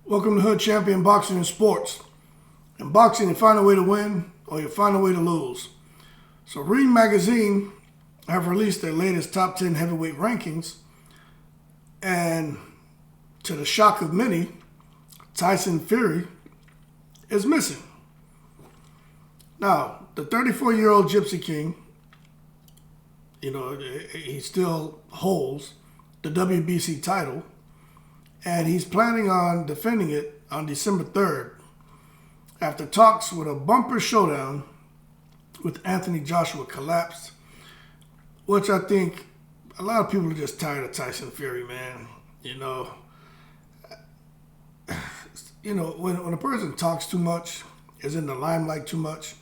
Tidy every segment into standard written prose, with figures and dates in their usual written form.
Welcome to Hood Champion Boxing and Sports. In boxing, you find a way to win or you find a way to lose. So Ring Magazine have released their latest top 10 heavyweight rankings, and to the shock of many, Tyson Fury is missing. Now, the 34-year-old Gypsy King, he still holds the WBC title, and he's planning on defending it on December 3rd after talks with a bumper showdown with Anthony Joshua collapsed, which I think a lot of people are just tired of Tyson Fury, man. When a person talks too much, is in the limelight too much,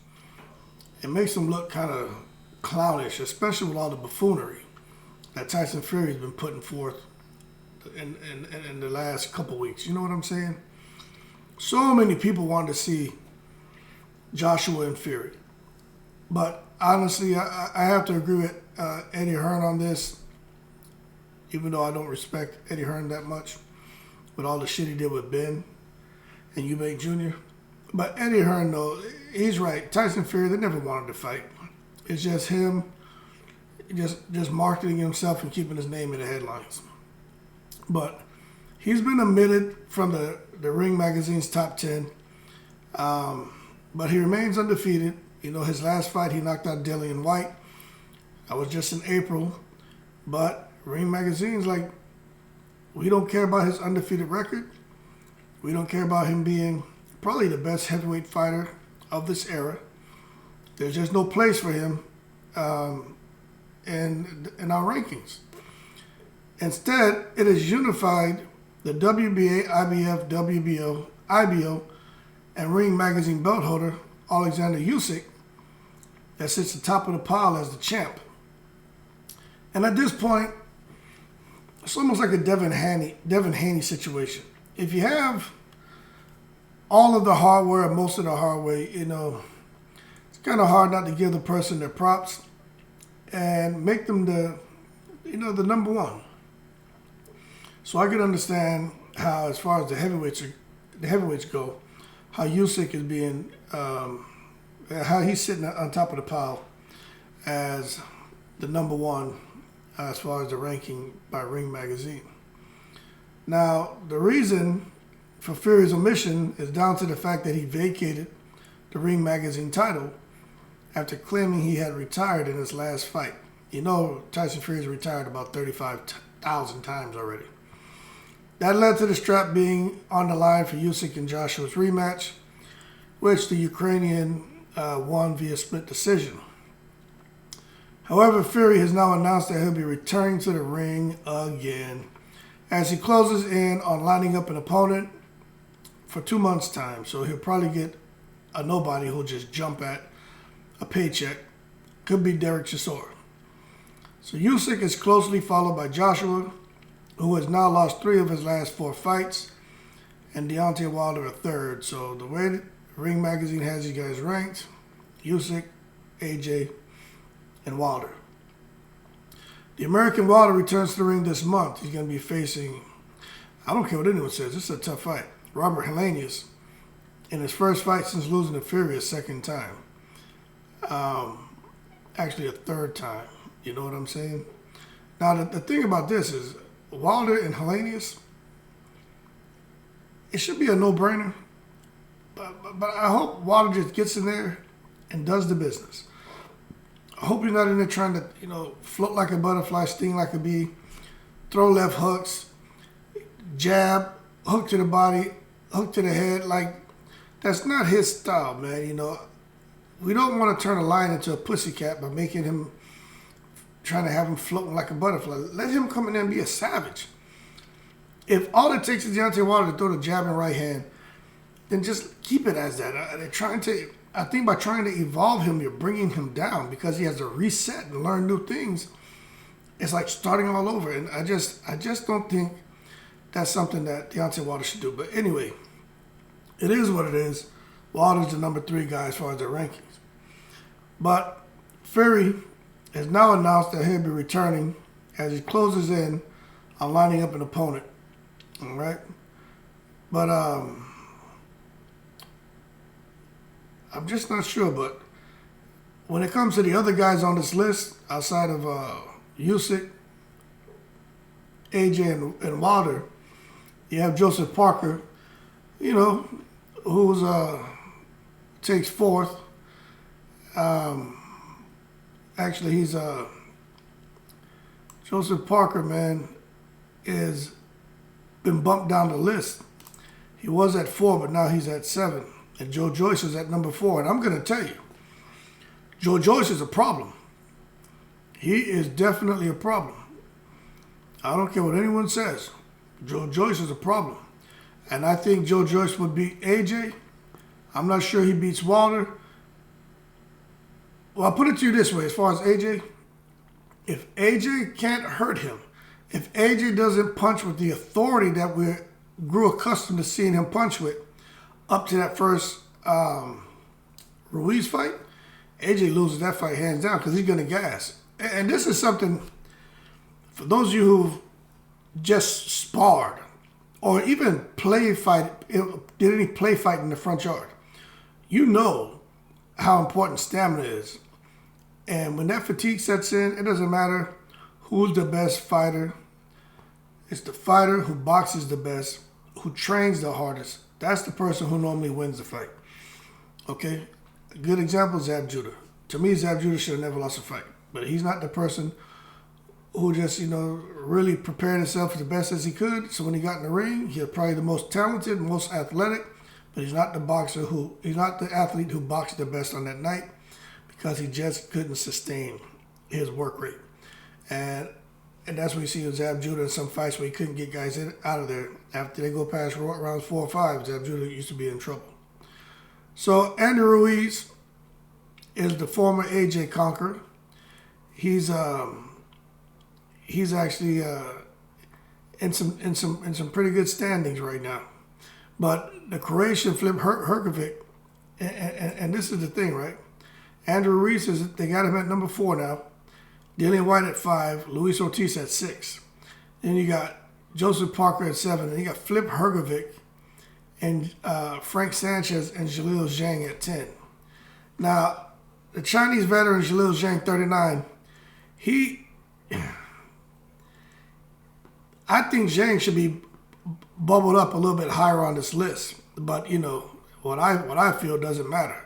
it makes them look kind of clownish, especially with all the buffoonery that Tyson Fury has been putting forth in the last couple weeks. You know what I'm saying? So many people wanted to see Joshua and Fury. But honestly, I have to agree with Eddie Hearn on this, even though I don't respect Eddie Hearn that much with all the shit he did with Ben and Eubank Jr. But Eddie Hearn, though, he's right. Tyson Fury, they never wanted to fight. It's just him just marketing himself and keeping his name in the headlines. But he's been omitted from the Ring Magazine's top 10. But he remains undefeated. His last fight, he knocked out Dillian White. That was just in April. But Ring Magazine's like, we don't care about his undefeated record. We don't care about him being probably the best heavyweight fighter of this era. There's just no place for him in our rankings. Instead, it has unified the WBA, IBF, WBO, IBO, and Ring Magazine belt holder Alexander Usyk that sits atop of the pile as the champ. And at this point, it's almost like a Devin Haney situation. If you have all of the hardware or most of the hardware, it's kind of hard not to give the person their props and make them the number one. So I can understand how, as far as the heavyweights go, how Usyk is being, how he's sitting on top of the pile as the number one as far as the ranking by Ring Magazine. Now, the reason for Fury's omission is down to the fact that he vacated the Ring Magazine title after claiming he had retired in his last fight. Tyson Fury's retired about 35,000 times already. That led to the strap being on the line for Usyk and Joshua's rematch, which the Ukrainian won via split decision. However, Fury has now announced that he'll be returning to the ring again as he closes in on lining up an opponent for 2 months' time. So he'll probably get a nobody who'll just jump at a paycheck. Could be Derek Chisora. So Usyk is closely followed by Joshua, who has now lost 3 of his last 4 fights, and Deontay Wilder a third. So the way Ring Magazine has these guys ranked, Usyk, AJ, and Wilder. The American Wilder returns to the ring this month. He's going to be facing, I don't care what anyone says, this is a tough fight, Robert Helenius, in his first fight since losing to Fury a second time. Actually a third time. You know what I'm saying? Now, the thing about this is, Wilder and Helenius, it should be a no-brainer. But I hope Wilder just gets in there and does the business. I hope you're not in there trying to, float like a butterfly, sting like a bee, throw left hooks, jab, hook to the body, hook to the head. Like, that's not his style, man. We don't want to turn a lion into a pussycat by making him, trying to have him floating like a butterfly. Let him come in there and be a savage. If all it takes is Deontay Wilder to throw the jab and right hand, then just keep it as that. I think by trying to evolve him, you're bringing him down because he has to reset and learn new things. It's like starting all over. And I just don't think that's something that Deontay Wilder should do. But anyway, it is what it is. Wilder's the number 3 guy as far as the rankings. But Fury has now announced that he'll be returning as he closes in on lining up an opponent. All right. But I'm just not sure. But when it comes to the other guys on this list, outside of Usyk, AJ, and Wilder, you have Joseph Parker, you know, who's takes fourth. Actually, he's Joseph Parker, man, is been bumped down the list. He was at 4, but now he's at 7. And Joe Joyce is at number 4. And I'm going to tell you, Joe Joyce is a problem. He is definitely a problem. I don't care what anyone says. Joe Joyce is a problem. And I think Joe Joyce would beat AJ. I'm not sure he beats Wilder. Well, I'll put it to you this way, as far as AJ. If AJ can't hurt him, if AJ doesn't punch with the authority that we grew accustomed to seeing him punch with up to that first Ruiz fight, AJ loses that fight hands down because he's going to gas. And this is something, for those of you who've just sparred or even did any play fight in the front yard, you know how important stamina is. And when that fatigue sets in, it doesn't matter who's the best fighter. It's the fighter who boxes the best, who trains the hardest. That's the person who normally wins the fight. Okay? A good example is Zab Judah. To me, Zab Judah should have never lost a fight. But he's not the person who just, really prepared himself as the best as he could. So when he got in the ring, he's probably the most talented, most athletic, but he's not the athlete who boxed the best on that night because he just couldn't sustain his work rate. And that's what you see with Zab Judah in some fights where he couldn't get guys out of there. After they go past rounds 4 or 5, Zab Judah used to be in trouble. So Andy Ruiz is the former AJ conqueror. He's actually in some pretty good standings right now. But the Croatian Filip Hrgovic, and this is the thing, right? Andrew Ruiz they got him at number 4 now. Dillian White at 5. Luis Ortiz at 6. Then you got Joseph Parker at 7. And you got Filip Hrgovic and Frank Sanchez and Jalil Zhang at 10. Now, the Chinese veteran Jalil Zhang, 39, I think Zhang should be bubbled up a little bit higher on this list. But, what I feel doesn't matter.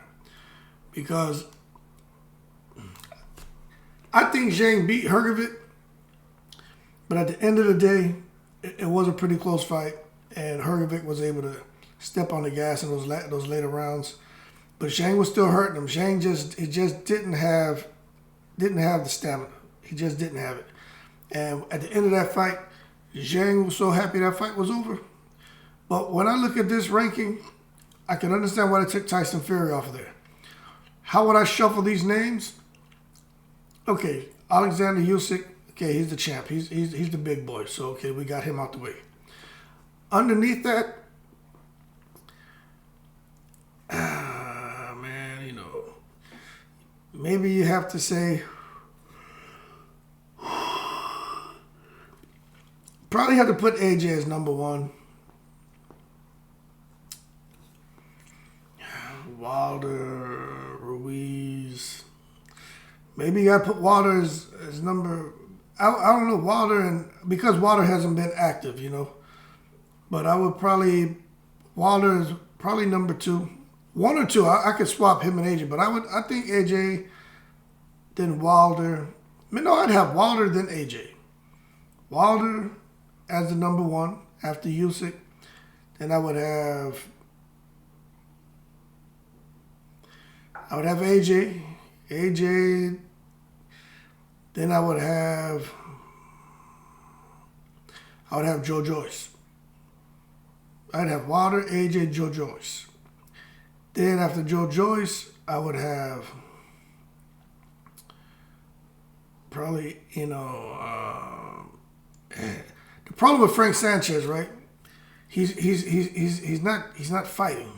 Because I think Zhang beat Hrgovic, but at the end of the day, it was a pretty close fight, and Hrgovic was able to step on the gas in those later rounds. But Zhang was still hurting him. Zhang just didn't have the stamina. He just didn't have it. And at the end of that fight, Zhang was so happy that fight was over. But when I look at this ranking, I can understand why they took Tyson Fury off of there. How would I shuffle these names? Okay, Alexander Usyk, okay, he's the champ. He's the big boy. So, okay, we got him out the way. Underneath that, man, maybe you have to say, probably have to put AJ as number 1. Wilder, Ruiz. Maybe you got to put Wilder as number... I don't know, Wilder, and because Wilder hasn't been active, But I would probably... Wilder is probably number 2. 1 or 2, I could swap him and AJ, but I think AJ, then Wilder. No, I'd have Wilder, then AJ. Wilder as the number 1 after Usyk. Then I would have AJ. AJ. Then I would have Joe Joyce. I'd have Wilder, AJ, Joe Joyce. Then after Joe Joyce, I would have probably, the problem with Frank Sanchez, right? He's not fighting.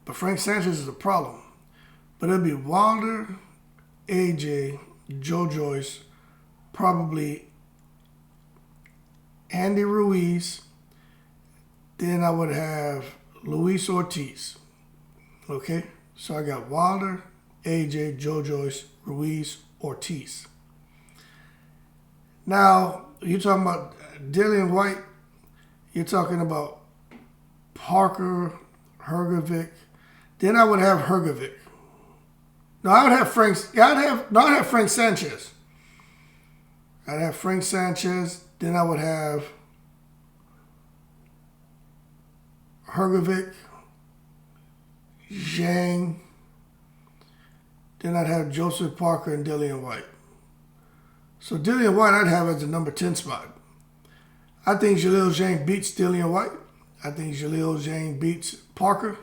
But Frank Sanchez is a problem. But it'd be Wilder, AJ, Joe Joyce, probably Andy Ruiz, Then I would have Luis Ortiz. Okay? So I got Wilder, AJ, Joe Joyce, Ruiz, Ortiz. Now, you're talking about Dillian White. You're talking about Parker, Hrgovic. Then I would have Hrgovic. No, I would have Frank. I'd have Frank Sanchez. I'd have Frank Sanchez. Then I would have Hrgovic, Zhang. Then I'd have Joseph Parker and Dillian White. So Dillian White I'd have as the number 10 spot. I think Jaleel Zhang beats Dillian White. I think Jaleel Zhang beats Parker.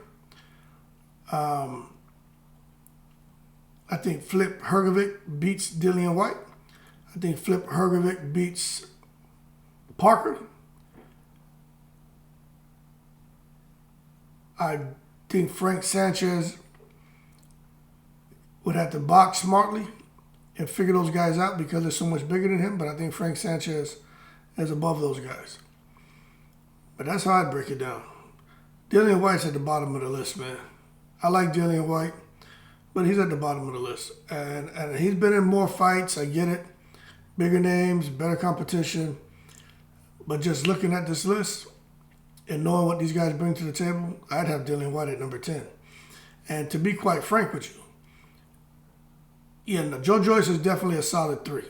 I think Flip Hrgovic beats Dillian White. I think Flip Hrgovic beats Parker. I think Frank Sanchez would have to box smartly and figure those guys out because they're so much bigger than him. But I think Frank Sanchez is above those guys. But that's how I'd break it down. Dillian White's at the bottom of the list, man. I like Dillian White, but he's at the bottom of the list. And he's been in more fights. I get it. Bigger names, better competition. But just looking at this list and knowing what these guys bring to the table, I'd have Dillian White at number 10. And to be quite frank with you, yeah, no, Joe Joyce is definitely a solid 3.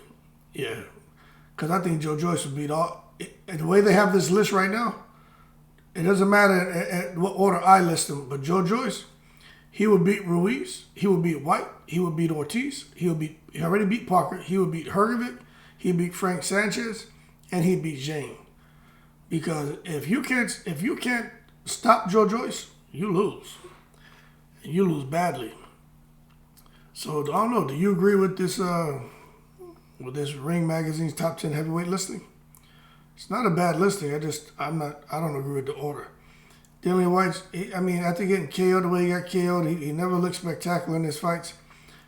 Yeah. Because I think Joe Joyce would beat all. The way they have this list right now, it doesn't matter at what order I list them, but Joe Joyce, he would beat Ruiz, he would beat White, he would beat Ortiz, he already beat Parker, he would beat Hrgovic, he beat Frank Sanchez, and he beat Zhang. Because if you can't stop Joe Joyce, you lose. You lose badly. So I don't know. Do you agree with this Ring Magazine's top 10 heavyweight listing? It's not a bad listing. I don't agree with the order. Dillian White's, after getting KO'd the way he got KO'd, he never looked spectacular in his fights.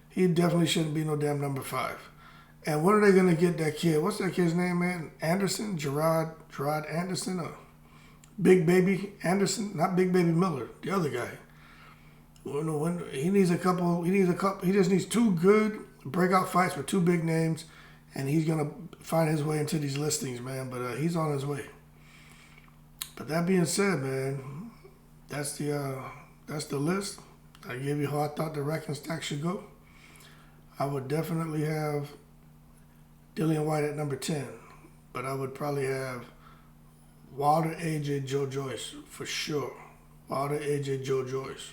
He definitely shouldn't be no damn number 5. And when are they going to get that kid? What's that kid's name, man? Anderson? Gerard Anderson? Or Big Baby Anderson? Not Big Baby Miller. The other guy. He just needs 2 good breakout fights with 2 big names, and he's going to find his way into these listings, man. But he's on his way. But that being said, man, that's the list. I gave you how I thought the ranking stack should go. I would definitely have Dillian White at number 10, but I would probably have Wilder, AJ, Joe Joyce for sure. Wilder, AJ, Joe Joyce,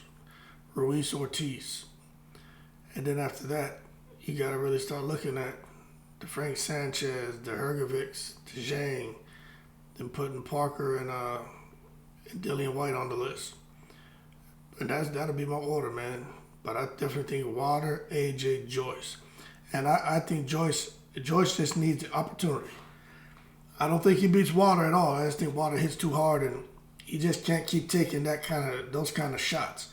Ruiz, Ortiz, and then after that, you got to really start looking at the Frank Sanchez, the Hrgovics, the Zhang, then putting Parker and Dillian White on the list. And that'll be my order, man. But I definitely think Wilder, AJ, Joyce. And I think Joyce just needs the opportunity. I don't think he beats Wilder at all. I just think Wilder hits too hard and he just can't keep taking those kind of shots.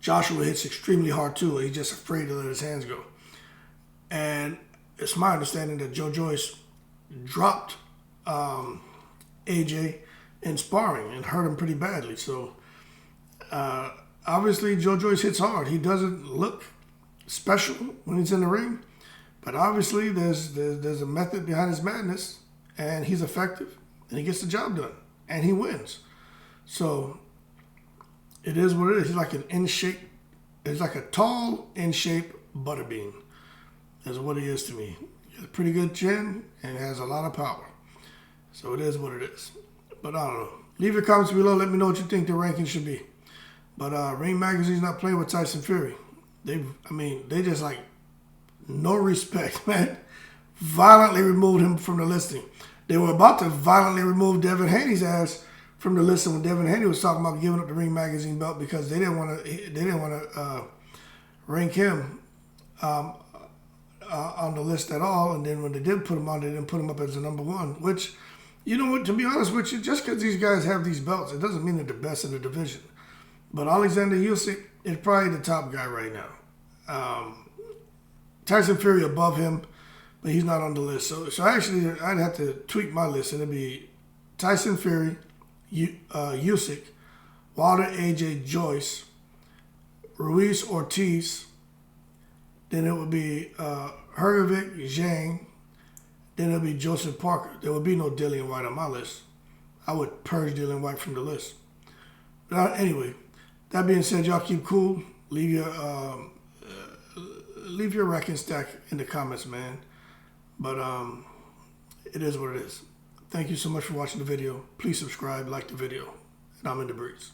Joshua hits extremely hard too. He's just afraid to let his hands go. And it's my understanding that Joe Joyce dropped AJ in sparring and hurt him pretty badly. So obviously Joe Joyce hits hard. He doesn't look special when he's in the ring, but obviously there's a method behind his madness, and he's effective and he gets the job done and he wins. So it is what it is. He's like an in-shape. He's like a tall, in-shape butterbean. That's what he is to me. He has a pretty good chin and has a lot of power. So it is what it is. But I don't know. Leave your comments below. Let me know what you think the ranking should be. But Ring Magazine's not playing with Tyson Fury. They just like no respect, man. Violently removed him from the listing. They were about to violently remove Devin Haney's ass from the listing when Devin Haney was talking about giving up the Ring Magazine belt because they didn't want to rank him on the list at all. And then when they did put him on, they didn't put him up as the number 1. Which, you know what? To be honest with you, just because these guys have these belts, it doesn't mean they're the best in the division. But Alexander Usyk is probably the top guy right now. Tyson Fury above him, but he's not on the list. So actually, I'd have to tweak my list, and it'd be Tyson Fury, Usyk, Wilder, AJ, Joyce, Ruiz, Ortiz. Then it would be Hrgovic, Zhang. Then it would be Joseph Parker. There would be no Dillian White on my list. I would purge Dillian White from the list. But anyway, that being said, y'all keep cool. Leave your rack and stack in the comments, man. But it is what it is. Thank you so much for watching the video. Please subscribe, like the video, and I'm in the breeze.